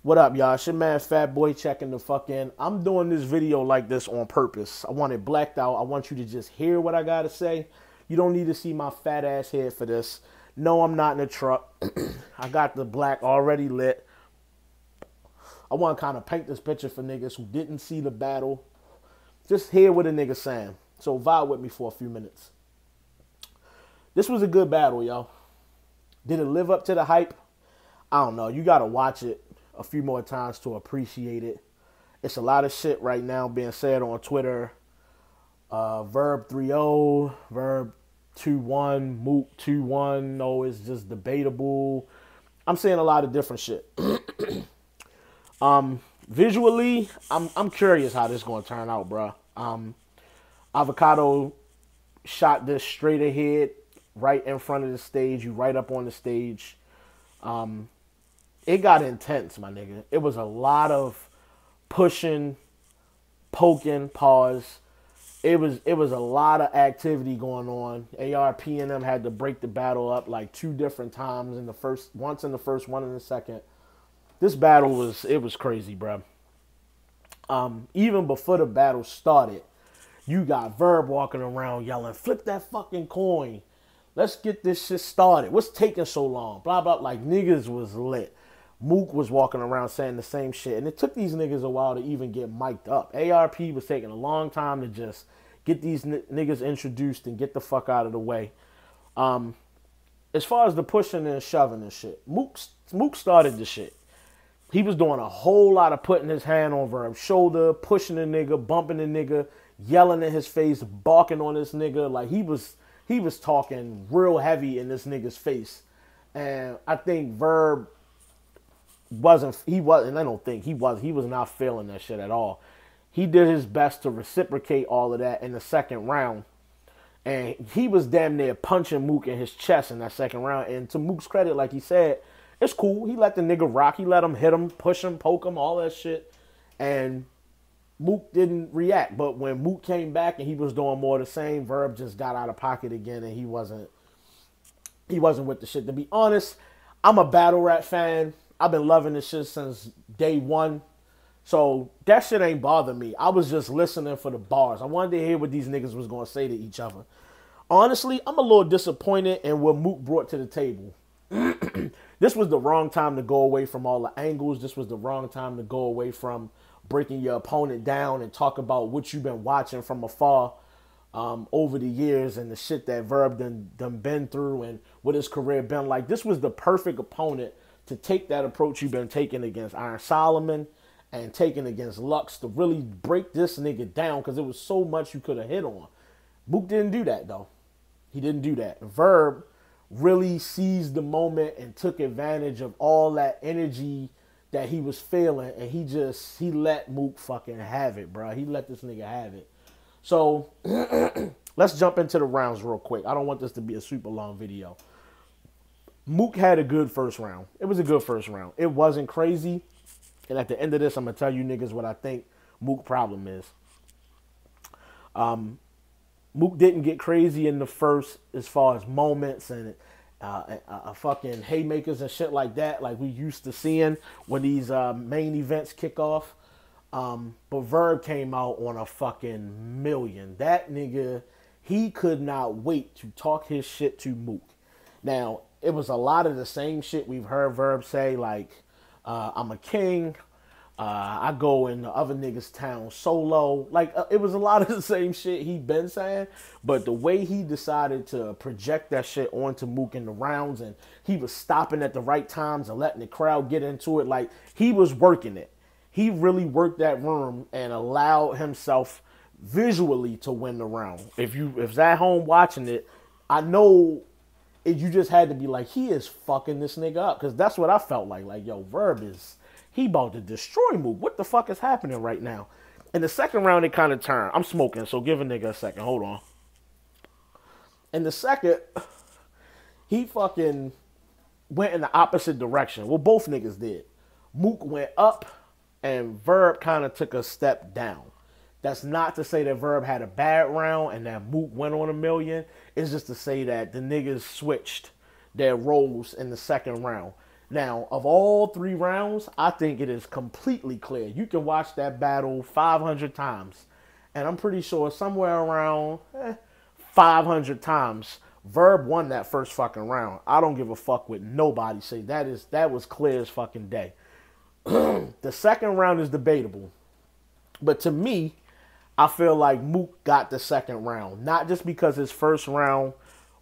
What up, y'all? It's your man Fat Boy checking the fuck in. I'm doing this video like this on purpose. I want it blacked out. I want you to just hear what I gotta say. You don't need to see my fat ass head for this. No, I'm not in a truck. I got the black already lit. I want to kind of paint this picture for niggas who didn't see the battle. Just hear what a nigga saying. So vibe with me for a few minutes. This was a good battle, yo. Did it live up to the hype? I don't know. You gotta watch it a few more times to appreciate it. It's a lot of shit right now being said on Twitter. Verb 3-0, Verb 2-1, Mook 2-1. No, it's just debatable. I'm saying a lot of different shit. Visually, I'm curious how this gonna turn out, bro. Avocado shot this straight ahead, right in front of the stage. You right up on the stage. It got intense, my nigga. It was a lot of pushing, poking, pause. It was a lot of activity going on. ARP and them had to break the battle up like two different times in the first, once in the first, one in the second. This battle was crazy, bro. Even before the battle started, you got Verb walking around yelling, "Flip that fucking coin. Let's get this shit started. What's taking so long?" Blah, blah. Like, niggas was lit. Mook was walking around saying the same shit. And it took these niggas a while to even get mic'd up. ARP was taking a long time to just get these niggas introduced and get the fuck out of the way. As far as the pushing and shoving and shit, Mook started the shit. He was doing a whole lot of putting his hand on Verb's shoulder, pushing the nigga, bumping the nigga, yelling in his face, barking on this nigga. Like, he was talking real heavy in this nigga's face. And I think Verb he was not feeling that shit at all. He did his best to reciprocate all of that in the second round. And he was damn near punching Mook in his chest in that second round. And to Mook's credit, like he said, it's cool. He let the nigga rock. He let him hit him, push him, poke him, all that shit. And Mook didn't react. But when Mook came back and he was doing more of the same, Verb just got out of pocket again and he wasn't with the shit. To be honest, I'm a battle rap fan. I've been loving this shit since day one. So that shit ain't bothering me. I was just listening for the bars. I wanted to hear what these niggas was going to say to each other. Honestly, I'm a little disappointed in what Mook brought to the table. This was the wrong time to go away from all the angles. This was the wrong time to go away from breaking your opponent down and talk about what you've been watching from afar over the years and the shit that Verb done been through and what his career been like. This was the perfect opponent to take that approach you've been taking against Iron Solomon and taking against Lux to really break this nigga down because there was so much you could have hit on. Mook didn't do that, though. He didn't do that. Verb really seized the moment and took advantage of all that energy that he was feeling, and he let Mook fucking have it, bro. He let this nigga have it. So let's jump into the rounds real quick. I don't want this to be a super long video. Mook had a good first round. It was a good first round. It wasn't crazy. And at the end of this, I'm going to tell you niggas what I think Mook's problem is. Mook didn't get crazy in the first as far as moments and fucking haymakers and shit like that, like we used to seeing when these main events kick off. But Verb came out on a fucking million. That nigga, he could not wait to talk his shit to Mook. Now, it was a lot of the same shit we've heard Verb say, like, I'm a king. I go in the other niggas' town solo. Like, it was a lot of the same shit he been saying. But the way he decided to project that shit onto Mook in the rounds, and he was stopping at the right times and letting the crowd get into it, like, he was working it. He really worked that room and allowed himself visually to win the round. If at home watching it, I know you just had to be like, he is fucking this nigga up. Because that's what I felt like. Like, yo, Verb he about to destroy Mook. What the fuck is happening right now? In the second round, it kind of turned. I'm smoking, so give a nigga a second. Hold on. In the second, he fucking went in the opposite direction. Well, both niggas did. Mook went up, and Verb kind of took a step down. That's not to say that Verb had a bad round and that Mook went on a million. It's just to say that the niggas switched their roles in the second round. Now, of all 3 rounds, I think it is completely clear. You can watch that battle 500 times. And I'm pretty sure somewhere around 500 times, Verb won that first fucking round. I don't give a fuck what nobody say. That was clear as fucking day. The second round is debatable. But to me, I feel like Mook got the second round. Not just because his first round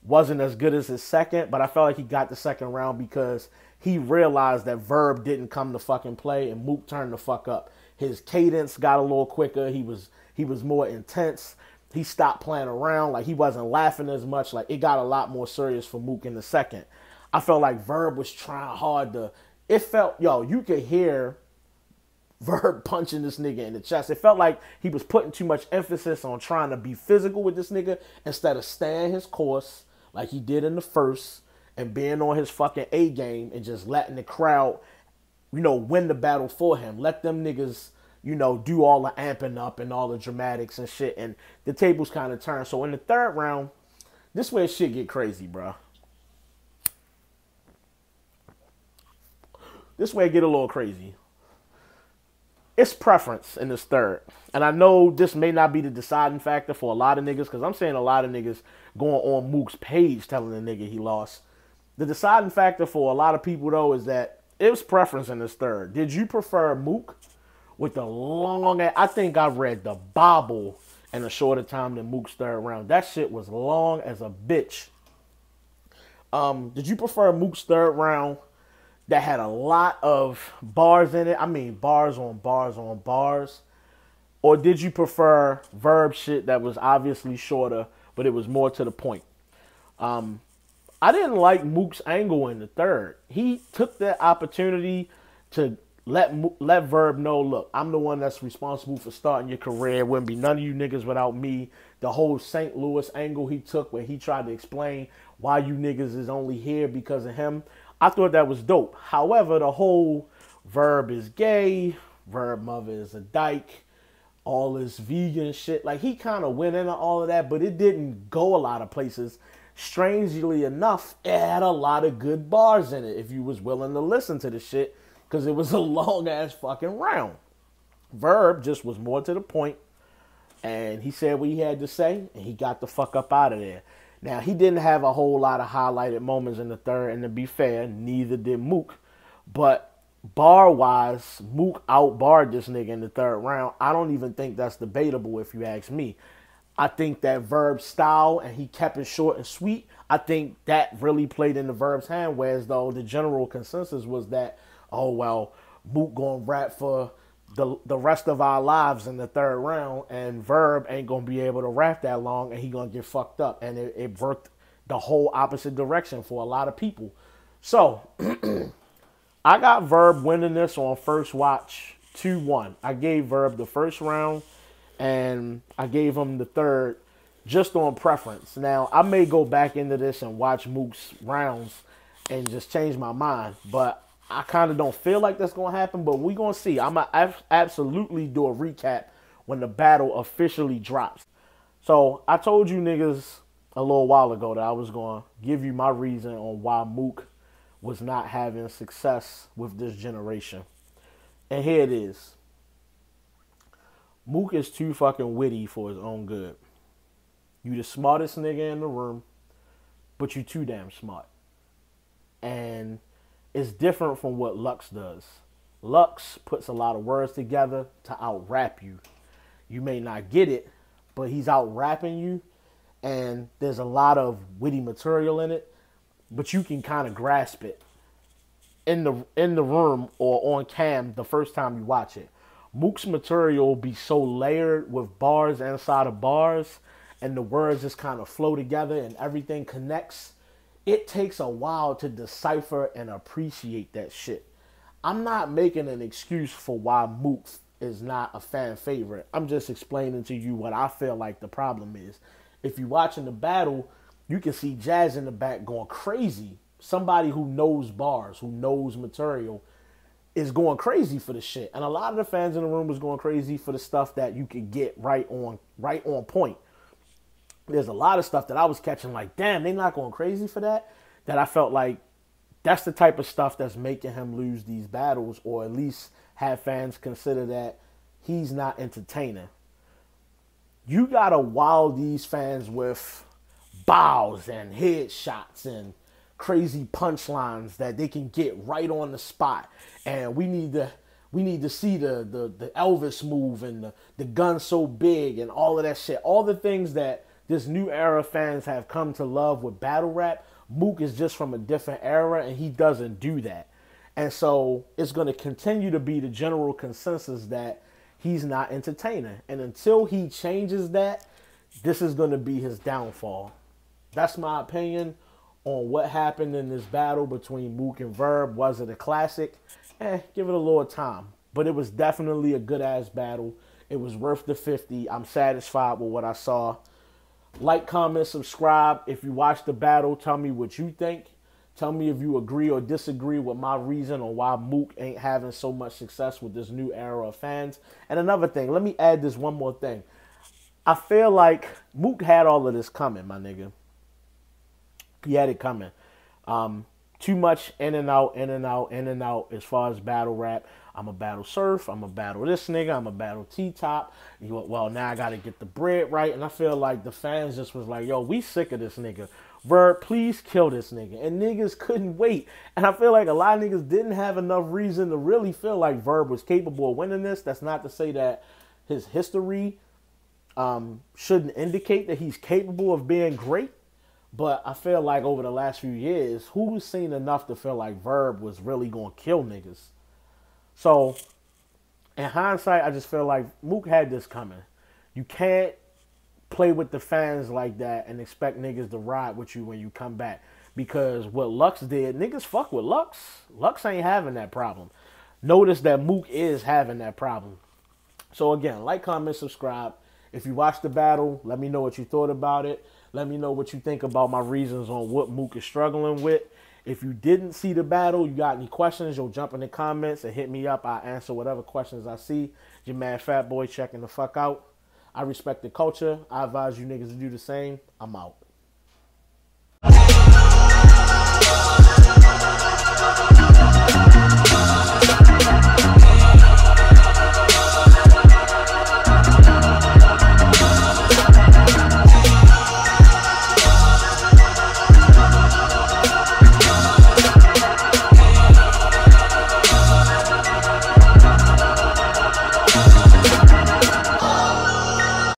wasn't as good as his second, but I felt like he got the second round because he realized that Verb didn't come to fucking play and Mook turned the fuck up. His cadence got a little quicker. He was more intense. He stopped playing around. Like, he wasn't laughing as much. Like, it got a lot more serious for Mook in the second. I felt like Verb was trying hard to... It felt... Yo, you could hear Verb punching this nigga in the chest. It felt like he was putting too much emphasis on trying to be physical with this nigga instead of staying his course like he did in the first and being on his fucking A game and just letting the crowd, win the battle for him. Let them niggas, do all the amping up and all the dramatics and shit. And the tables kind of turn. So in the third round, this where shit get crazy, bro. This way it get a little crazy. It's preference in this third. And I know this may not be the deciding factor for a lot of niggas, because I'm saying a lot of niggas going on Mook's page telling the nigga he lost. The deciding factor for a lot of people, though, is that it was preference in this third. Did you prefer Mook with the long... I think I read the Bible in a shorter time than Mook's third round. That shit was long as a bitch. Did you prefer Mook's third round that had a lot of bars in it? I mean, bars on bars on bars. Or did you prefer Verb shit that was obviously shorter, but it was more to the point? I didn't like Mook's angle in the third. He took that opportunity to let Verb know, look, I'm the one that's responsible for starting your career. It wouldn't be none of you niggas without me. The whole St. Louis angle he took where he tried to explain why you niggas is only here because of him. I thought that was dope. However, the whole Verb is gay, Verb mother is a dyke, all this vegan shit, like he kind of went into all of that, but it didn't go a lot of places. Strangely enough, it had a lot of good bars in it if you was willing to listen to the shit, because it was a long-ass fucking round. Verb just was more to the point, and he said what he had to say, and he got the fuck up out of there. Now, he didn't have a whole lot of highlighted moments in the third, and to be fair, neither did Mook. But bar-wise, Mook outbarred this nigga in the third round. I don't even think that's debatable if you ask me. I think that Verb's style, and he kept it short and sweet, I think that really played into Verb's hand, whereas though the general consensus was that, oh, well, Mook gonna rap for the rest of our lives in the third round, and Verb ain't gonna be able to rap that long, and he gonna get fucked up. And it worked the whole opposite direction for a lot of people. So I got Verb winning this on first watch 2-1. I gave Verb the first round, and I gave him the third just on preference. Now, I may go back into this and watch Mook's rounds and just change my mind, but I kind of don't feel like that's going to happen, but we're going to see. I'm going to absolutely do a recap when the battle officially drops. So I told you niggas a little while ago that I was going to give you my reason on why Mook was not having success with this generation. And here it is. Mook is too fucking witty for his own good. You the smartest nigga in the room, but you too damn smart. And it's different from what Lux does. Lux puts a lot of words together to out-rap you. You may not get it, but he's out-rapping you, and there's a lot of witty material in it, but you can kind of grasp it in the room or on cam the first time you watch it. Mook's material will be so layered with bars inside of bars, and the words just kind of flow together and everything connects. It takes a while to decipher and appreciate that shit. I'm not making an excuse for why Mook is not a fan favorite. I'm just explaining to you what I feel like the problem is. If you're watching the battle, you can see Jazz in the back going crazy. Somebody who knows bars, who knows material, is going crazy for the shit. And a lot of the fans in the room was going crazy for the stuff that you could get right on point. There's a lot of stuff that I was catching like, damn, they not going crazy for that. That I felt like That's the type of stuff that's making him lose these battles, or at least have fans consider that he's not entertaining. You gotta wow these fans with bows and headshots and crazy punchlines that they can get right on the spot. And we need to see the Elvis move and the gun so big and all of that shit. All the things that this new era fans have come to love with battle rap. Mook is just from a different era, and he doesn't do that. And so it's going to continue to be the general consensus that he's not entertaining. And until he changes that, this is going to be his downfall. That's my opinion on what happened in this battle between Mook and Verb. Was it a classic? Give it a little time. But it was definitely a good-ass battle. It was worth the 50. I'm satisfied with what I saw. Like, comment, subscribe. If you watch the battle, tell me what you think. Tell me if you agree or disagree with my reason on why Mook ain't having so much success with this new era of fans. And another thing, let me add this one more thing. I feel like Mook had all of this coming, my nigga. He had it coming. Too much in and out, in and out, in and out as far as battle rap. I'm a battle Surf. I'm a battle this nigga. I'm a battle T-Top. Well, now I got to get the bread right. And I feel like the fans just was like, yo, we sick of this nigga. Verb, please kill this nigga. And niggas couldn't wait. And I feel like a lot of niggas didn't have enough reason to really feel like Verb was capable of winning this. That's not to say that his history shouldn't indicate that he's capable of being great. But I feel like over the last few years, who's seen enough to feel like Verb was really going to kill niggas? So, in hindsight, I just feel like Mook had this coming. You can't play with the fans like that and expect niggas to ride with you when you come back. Because what Lux did, niggas fuck with Lux. Lux ain't having that problem. Notice that Mook is having that problem. So again, like, comment, subscribe. If you watched the battle, let me know what you thought about it. Let me know what you think about my reasons on what Mook is struggling with. If you didn't see the battle, you got any questions, you'll jump in the comments and hit me up. I'll answer whatever questions I see. Your man Fat Boy checking the fuck out. I respect the culture. I advise you niggas to do the same. I'm out.